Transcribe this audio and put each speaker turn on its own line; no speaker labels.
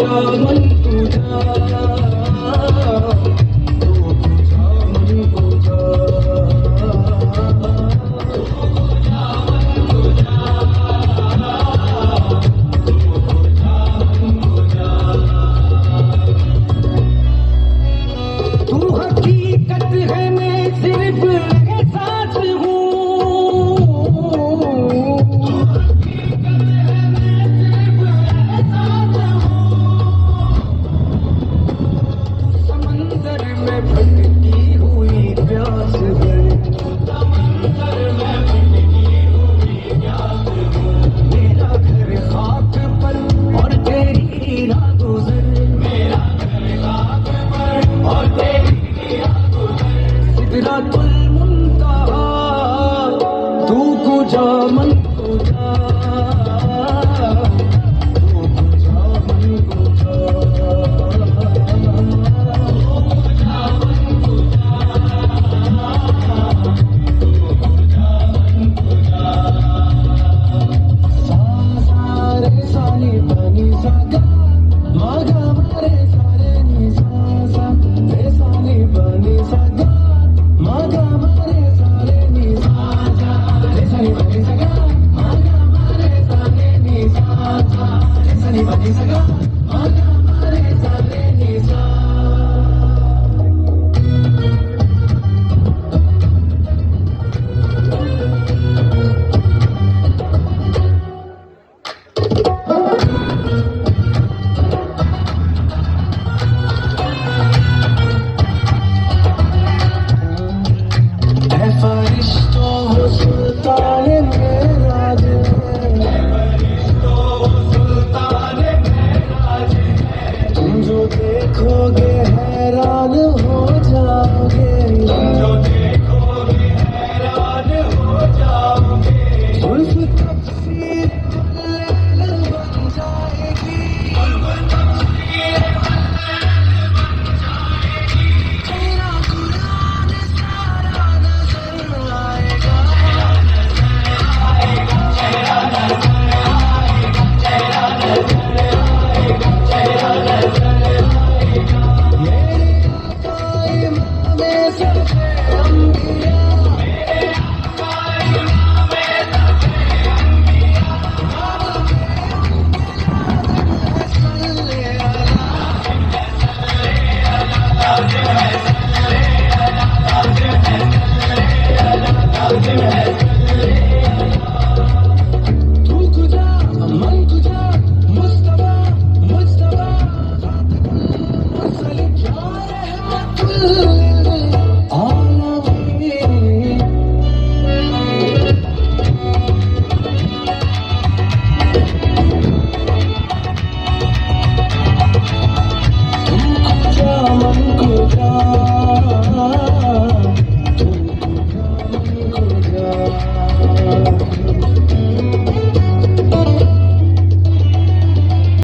तुझा मन तुझा तू हकीकत है मैं सिर्फ एहसास हूँ समंदर में भटकी हुई प्यास है मेरा घर खाक पर और तेरी राह गुजर सिदरतुल मुंतहा तू कुजा मन कुजा तू कुजा मन कुजा सा सा रे सा नी पा नी सा गा मा गा मा रे सा रे नी सा सा रे सा नी पा नी सा गा मा गा मा रे सा रे नी सा सा रे सा नी पा नी सा गा मा गा मा रे सा रे नी सा सा रे सा नी पा नी सा गा मा गा